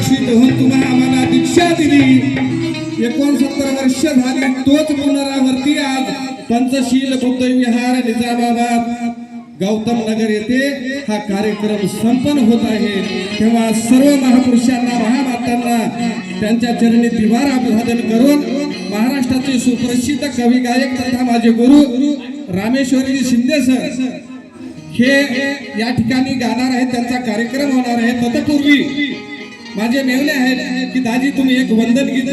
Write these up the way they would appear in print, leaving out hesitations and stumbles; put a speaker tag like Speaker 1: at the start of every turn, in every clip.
Speaker 1: दीक्षित होऊन तुम्हाला आम्हाला दीक्षा दिली. 69 वर्ष झाली. तोच पुनरावर्ती आज पंचशील बुद्ध विहार निजामाबाद गौतम नगर येथे हा कार्यक्रम संपन्न होत आहे. तेव्हा सर्व महापुरुषांना महामातांना त्यांच्या चरणी दिवार अभिवादन करून महाराष्ट्राचे सुप्रसिद्ध कवी गायक तथा माझे गुरु रामेश्वरी शिंदे सर हे या ठिकाणी गाणार आहेत. त्यांचा कार्यक्रम होणार आहे. तत्पूर्वी माझे मेवणे आहेत की दाजी तुम्ही एक वंदन गीत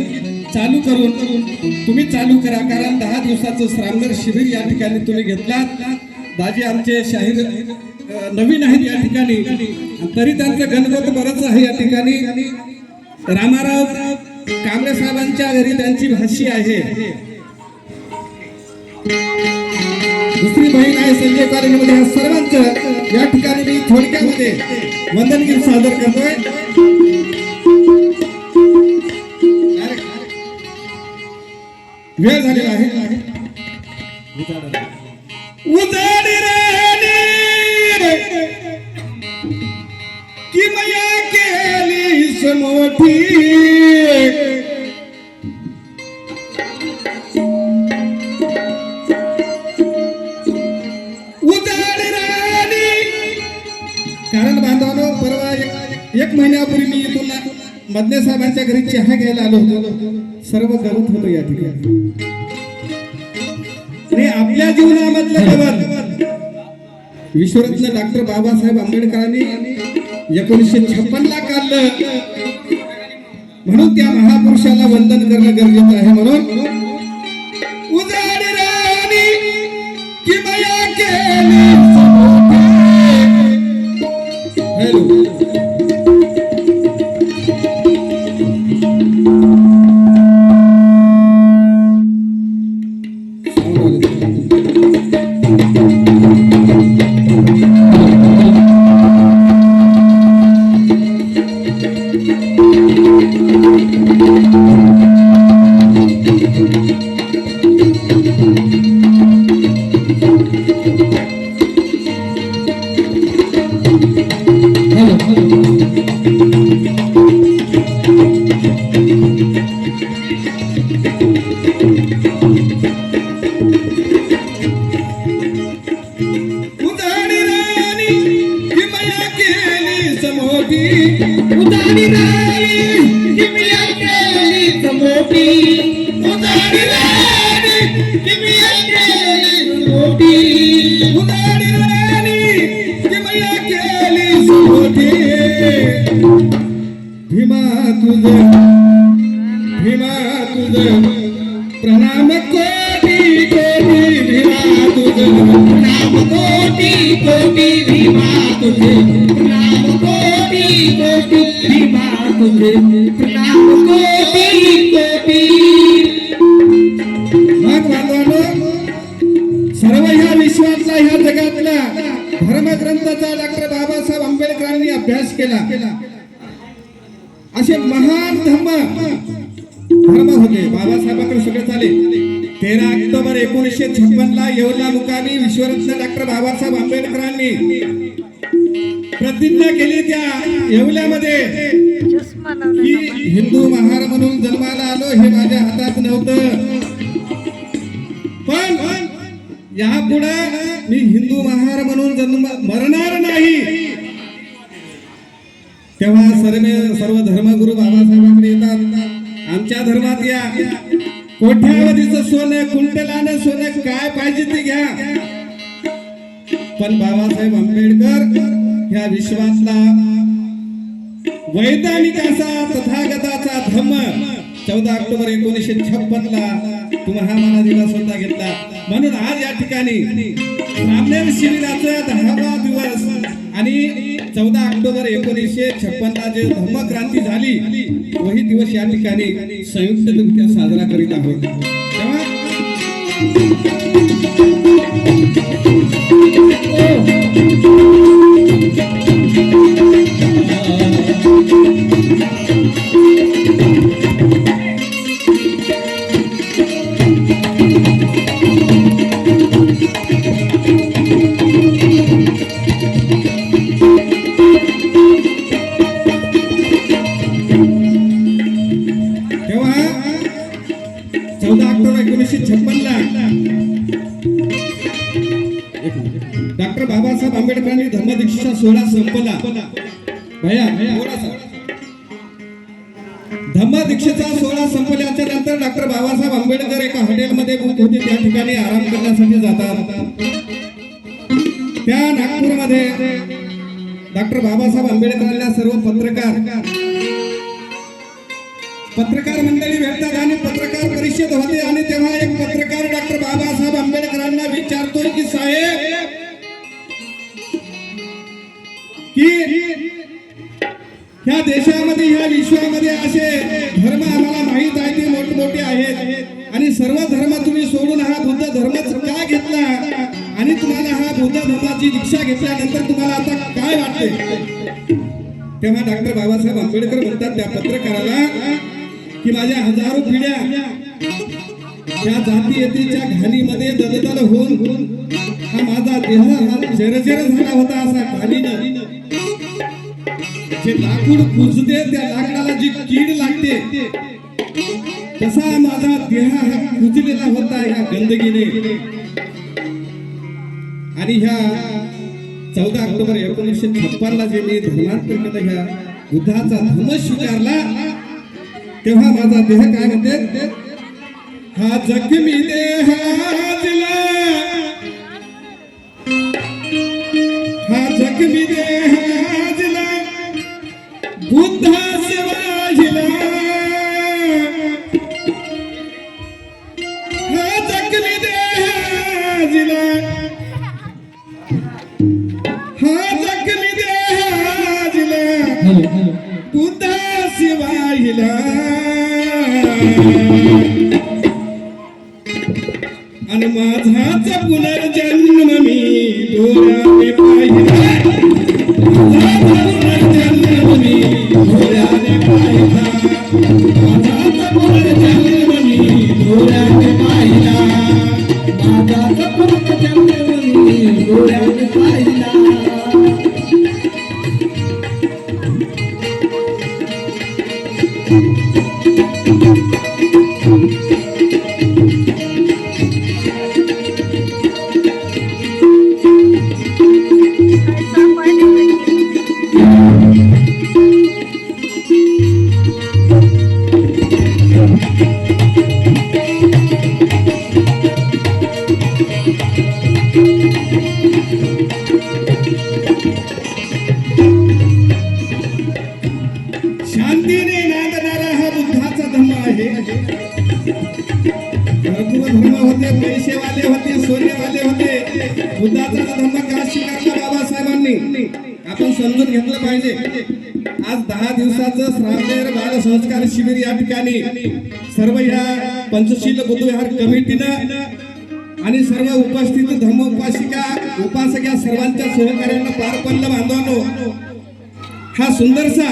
Speaker 1: चालू करून तुम्ही चालू करा, कारण 10 दिवसाचं श्रावण शिबिर या ठिकाणी तुम्ही घेतलात. दाजी आमचे शाहीर नवीन आहेत या ठिकाणी, तरी त्यांचं गणगोत बरंच आहे या ठिकाणी. रामाराव कांबळे साहेबांच्या घरी त्यांची भाषी आहे. दुसरी बहीण आहे संजय कॉलेजमध्ये. ह्या सर्वांचं या ठिकाणी मी थोडक्यामध्ये वंदन गीत सादर करतोय. वेळ झालेला आहे. उजाडी राणी की मया केलीस मोठी, उजाडी राणी. कारण बांधवांनो, परवा एक महिन्यापूर्वी मी इथून मदने साहेबांच्या घरी चहा घ्यायला आलो होतो. सर्व करत होतो या ठिकाणी. आणि आपल्या जीवनामधलं गवत विश्वरत्न डॉक्टर बाबासाहेब आंबेडकरांनी 1956 ला काढलं. म्हणून त्या महापुरुषाला वंदन करणं गरजेचं आहे. म्हणून उजाडी राणी की मया केली. हॅलो उजाडी राणी की मया केलीस मोठी, उजाडी राणी की मया केलीस मोठी, उजाडी राणी की मया केलीस मोठी. भीमा तुझं प्रणाम कोटी कोटी. भीमा तुझं प्रणाम कोटी कोटी. भीमा तुझे प्रणाम कोटी कोटी. भीमा तुझे प्रणाम कोटी कोटी. मग बांधवांनो, सर्व ह्या विश्वातला ह्या जगातला धर्मग्रंथाचा डॉक्टर बाबासाहेब आंबेडकरांनी अभ्यास केला. असे महान धर्म होते बाबासाहेबांकडे सगळे झाले. 13 ऑक्टोबर 1956 ला येवला मुकामी विश्वरत्न डॉक्टर बाबासाहेब आंबेडकरांनी प्रतिज्ञा केली त्या येवल्यामध्ये की हिंदू महार म्हणून जन्माला आलो हे माझ्या हातात नव्हतं, पण यापुढे मी हिंदू महार म्हणून मरणार नाही. तेव्हा सर्व धर्मगुरू बाबासाहेबांकडे येतात. आमच्या धर्मात या कोट्यावधीचं सोनं, कुंटलानं सोनं काय पाहिजे ते घ्या, पण बाबासाहेब आंबेडकर ह्या विश्वातला वैज्ञानिक असा तथागताचा धम्म 14 ऑक्टोबर 1956 ला तुम्हाला मला दिला, स्वतः घेतला. म्हणून आज या ठिकाणी रामनेर शिबिराचा 10वा दिवस आणि 14 ऑक्टोबर 1956 ला जे धम्मक्रांती झाली वही दिवस या ठिकाणी संयुक्तरित्या साजरा करीत आहोत. 14 ऑक्टोबर 1956 ला डॉक्टर बाबासाहेब आंबेडकरांनी धम्मदीक्षेचा सोहळा संपला. भैया थोडासा धम्मदीक्षेचा सोहळा संपल्याच्या नंतर डॉक्टर बाबासाहेब आंबेडकर एका हॉटेलमध्ये होते. त्या ठिकाणी आराम करण्यासाठी जातात. त्या नागपूरमध्ये डॉक्टर बाबासाहेब आंबेडकरांना सर्व पत्रकार मंडळी भेटतात आणि पत्रकार परिषद होते. आणि तेव्हा एक पत्रकार डॉक्टर बाबासाहेब आंबेडकरांना विचारतोय की साहेब की ह्या देशामध्ये ह्या विश्वामध्ये असे धर्म आम्हाला माहित आहे ते मोठमोठे आहेत आणि सर्व धर्म तुम्ही सोडून हा बुद्ध धर्मच का घेतला आणि तुम्हाला हा बुद्ध धर्माची दीक्षा घेतल्यानंतर तुम्हाला आता काय वाटते. तेव्हा डॉक्टर बाबासाहेब आंबेडकर म्हणतात त्या पत्रकाराला की माझ्या हजारो पिढ्या या जातीयतेच्या घाणीमध्ये दलदल होऊन हा माझा देह हा जर्जर झाला होता. असा घाणीनं जे लाकूड कुजते त्या लाकडाला जी कीड लागते तसा माझा देह हा कुजलेला होता या गंदगीने. आणि ह्या 14 ऑक्टोबर 1956 ला जे मी धर्मांतर केलं ह्या बुद्धाचा धर्म स्वीकारला तेव्हा माझा देह काय म्हणते हा जखमी देहाजला हा जखमी देहाजला बुद्धा सेवाहिला हा जखमी देहाजला हा जखमी देहाजला बुद्धा सेवाहिला आणि माझाच पुनर्जन्म मी डोळ्याने पाहिला. पुनर्जन्म मी डोळ्याने पाहिला. माझाच पुनर्जन्म मी डोळ्याने पाहिला. माझाच पुनर्जन्म मी डोळ्याने पाहिला. शांतीने नांदणारा हा बुद्धाचा धर्म आहे. भरपूर धर्म होते, पैसेवाले होते, सोनेवाले होते. बुद्धाचा धर्म का स्वीकारला बाबासाहेबांनी आपण समजून घेतलं पाहिजे. आज 10 दिवसाचं श्रावण बाल संस्कार शिबिर या ठिकाणी सर्व ह्या पंचशील बुद्धविहार कमिटीनं आणि सर्व उपस्थित धर्म उपासक या सर्वांच्या सहकार्यानं पार पडलं. बांधवांनो हा सुंदरसा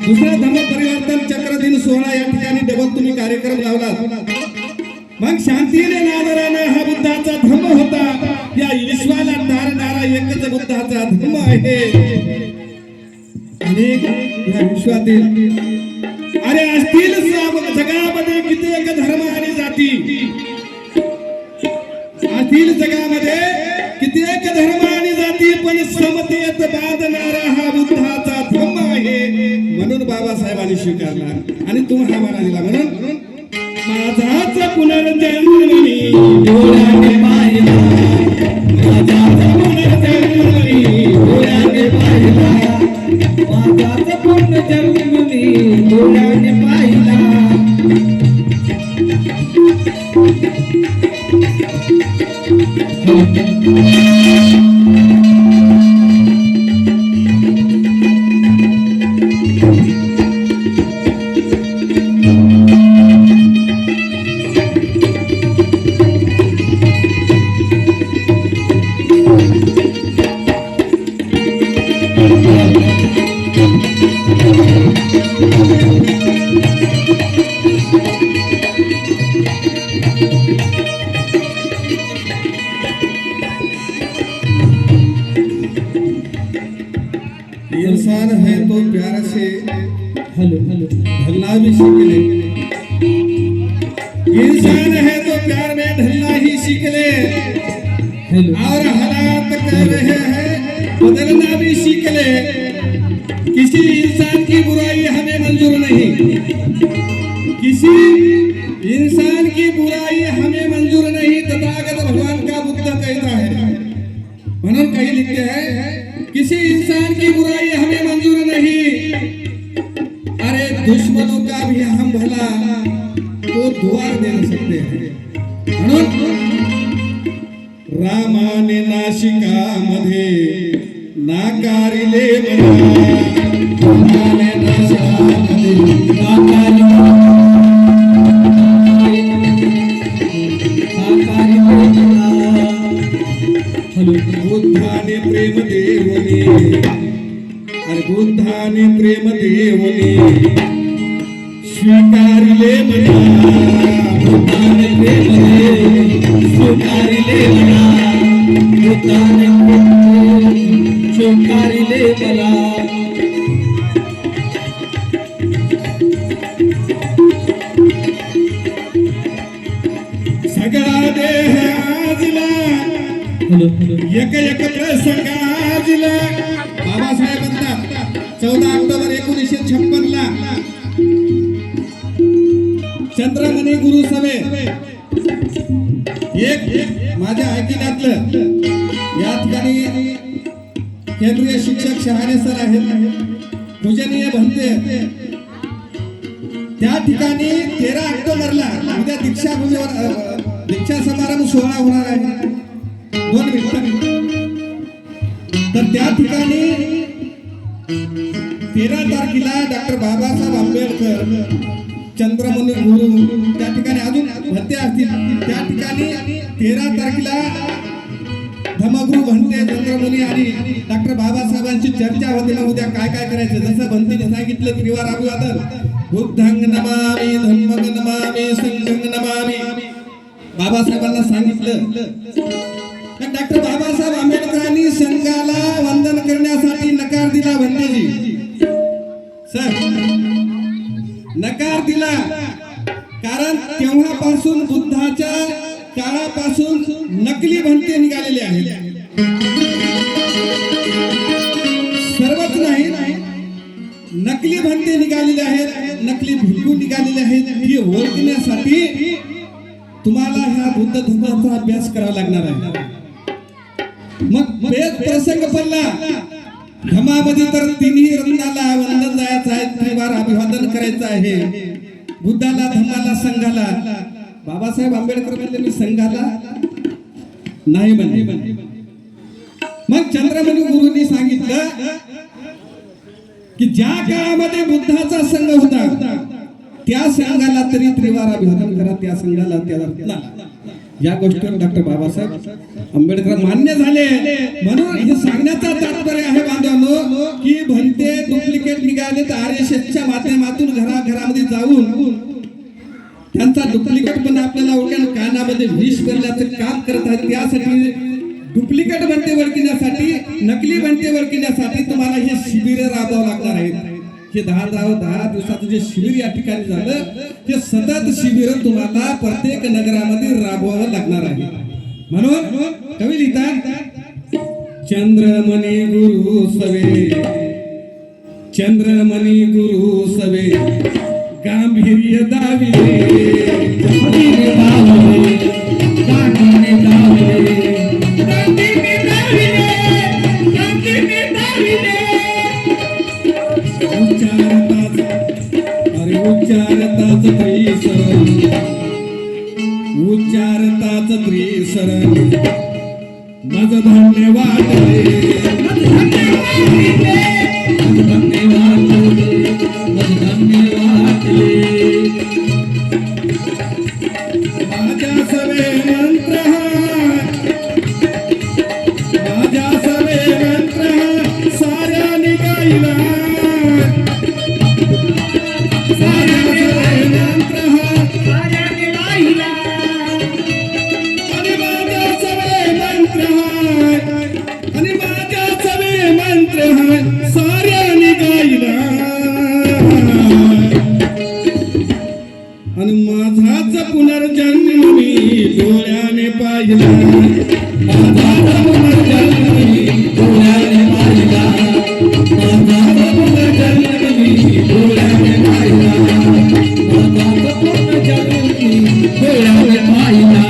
Speaker 1: दुसरा धर्म परिवर्तन चक्र दिन सोहळा या ठिकाणी डबल तुम्ही कार्यक्रम लावला. मग शांतीने नांदणारा हा बुद्धाचा धर्म होता. या विश्वाला तारणारा एकच बुद्धाचा धर्म आहे. अनेक या विश्वातील अरे असतील जगामध्ये कित्येक धर्म आणि जाती असतील जगामध्ये कित्येक धर्म आणि जाती पण समतेत बांधणारा हा बुद्धाचा धर्म आहे. म्हणून बाबासाहेबांनी स्वीकारला आणि तुम्ही हा माना दिला. म्हणून माझाच पुनर्जन्म मी डोळ्याने पाहिला. माझाच पुनर्जन्म मी डोळ्याने पाहिला. माझाच पुनर्जन्म मी डोळ्याने पाहिला. इंसान है तो प्यार से भलना भी सीख ले. इंसान है तो प्यार में ढलना ही सीख ले और हालात कर रहे हैं बदलना भी सीख ले। किसी इंसान की बुराई हमें मंजूर नहीं, किसी इंसान की बुराई हमें मंजूर नहीं। तथागत भगवान का बुद्ध कहता है, म्हणून कहीं लिखते हैं किसी इंसान की बुराई हमें मंजूर नहीं। अरे दुश्मनों का भी हम भला तो दुआ दे सकते हैं। रामाने नाशिकामध्ये नाकारिले मला, रामाने नाशिकामध्ये नाकारिले बुद्धाने प्रेम देवने, अरे बुद्धाने प्रेम देवने स्वीकारिले मला, बुद्धाने प्रेम स्वीकारिले मला, बुद्धाने स्वीकारिले मला। सगळा देह आजला एक एक प्रसंग आजला। बाबासाहेब म्हणतात 14 ऑक्टोबर 1956 ला चंद्रमणी गुरु सभे एक माझ्या ऐकण्यातलं या ठिकाणी केंद्रीय शिक्षक शहाणे सर आहेत, पूजनीय भंते, त्या ठिकाणी 13 ऑक्टोबरला उद्या दीक्षा समारंभ सोहळा होणार आहे 2 मिनिटं। तर त्या ठिकाणी 13 तारखेला डॉक्टर बाबासाहेब आंबेडकर चंद्रमणी गुरु त्या ठिकाणी अजून भंते असतील, त्या ठिकाणी 13 तारखेला धर्मगुरू भंते चंद्रमणी आणि डॉक्टर बाबासाहेबांची चर्चा होते ना उद्या काय काय करायचं। जसं भंतेने सांगितलं त्रिवार अभिवादन, बुद्धंग नमामि धम्मंग नमामि संघंग नमामि, बाबासाहेबांना सांगितलं। डॉक्टर बाबासाहेब आंबेडकरांनी संघाला वंदन करण्यासाठी नकार दिला, भंतेजी सर नकार दिला, कारण तेव्हापासून बुद्धाच्या काळापासून नकली भंते निघालेले आहेत। सर्वच नाही, नकली भंते निघालेले आहेत, नकली भिक्खू निघालेले आहेत। ही ओळखण्यासाठी तुम्हाला ह्या बुद्ध धर्माचा अभ्यास करावा लागणार आहे। मग वेद प्रसंग पडला धर्मामध्ये तर तिन्ही रत्नाला वंदन जायचं आहे, त्रिवार अभिवादन करायचं आहे, बुद्धाला, धम्माला, संघाला। बाबासाहेब आंबेडकर म्हणले मी संघाला नाही म्हणले। मग चंद्रमणी गुरुंनी सांगितलं की ज्या काळामध्ये बुद्धाचा संघ होता त्या संघाला तरी त्रिवार अभिवादन करा, त्या संघाला, त्या रत्नाला। या गोष्टीवर डॉक्टर बाबासाहेब आंबेडकर मान्य झाले। म्हणून हे सांगण्याचा तात्पर्य आहे बांधवांनो की भंते डुप्लिकेट निघाले तर RSSच्या माध्यमातून घराघरामध्ये जाऊन त्यांचा डुप्लिकेट पण आपल्याला ओळखून कानामध्ये विष भरल्याचं काम करत आहेत। त्यासाठी डुप्लिकेट भंते ओळखण्यासाठी, नकली भंते ओळखण्यासाठी तुम्हाला हे शिबिर राबवावं लागणार आहे। हे 10 दिवसाचं जे शिबिर या ठिकाणी झालं ते सतत शिबिर तुम्हाला प्रत्येक नगरामध्ये राबवावं लागणार आहे। म्हणून कवी लिहितात चंद्रमणी गुरु सवे, चंद्रमणी गुरु सवे गांभीर्य दाविले, गांभीर्य दाविले, गांभीर्य दाविले, गांभीर्य दाविले, गांभीर्य दाविले। उच्चारताच, अरे उच्चारताच त्रिसरण, उच्चारताच त्रिसरण मज धन्य वाटले, मज धन्य वाटले, मज धन्य वाटले, मज धन्य वाटले। माझ्या सवे मंत्र, माझ्या सवे मंत्र साऱ्या निघायला, साऱ्या सवे मंत्र साऱ्या निघायला, आणि माझ्या सवे मंत्र, आणि माझ्या सवे मंत्र साऱ्या निघायला, आणि माझाच पुनर्जन्म डोळ्याने पाहिला माझा पुनर्जन्मी डोळ्याने पाहिला माझा पुनर्जन्मी डोळ्याने पाहिला माझा पुनर्जन्मी डोळ्याने पाहिला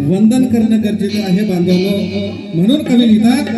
Speaker 1: वंदन करणं गरजेचं आहे बांधवांनो. म्हणून कवी लिहितात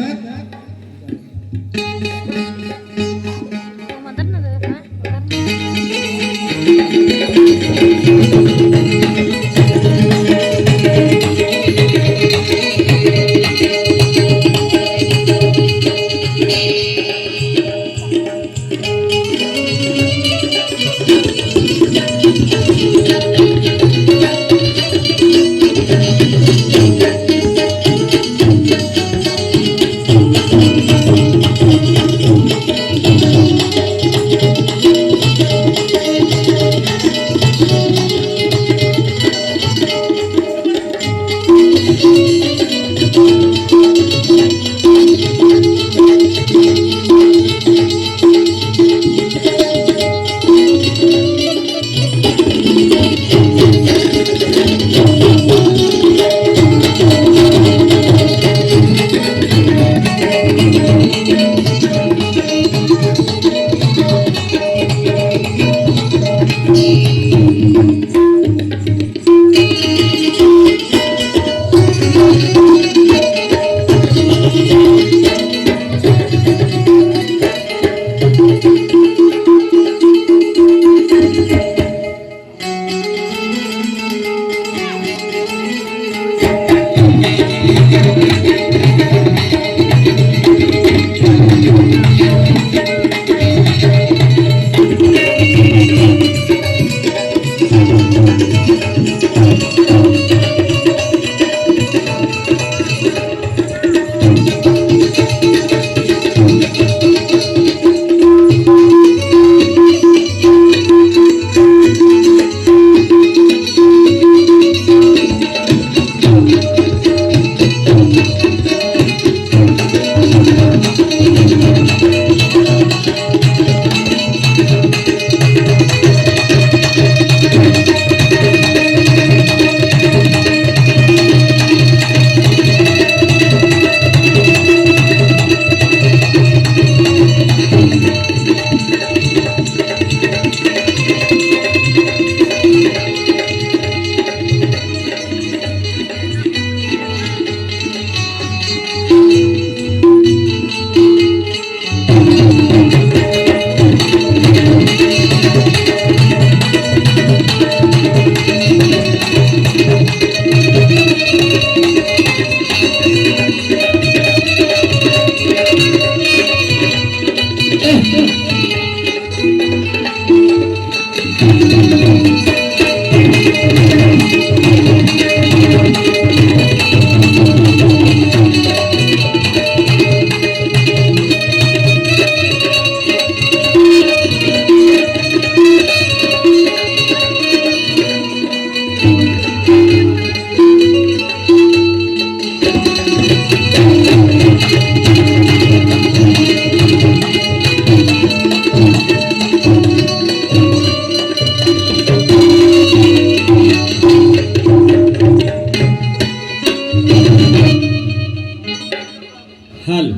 Speaker 2: हाल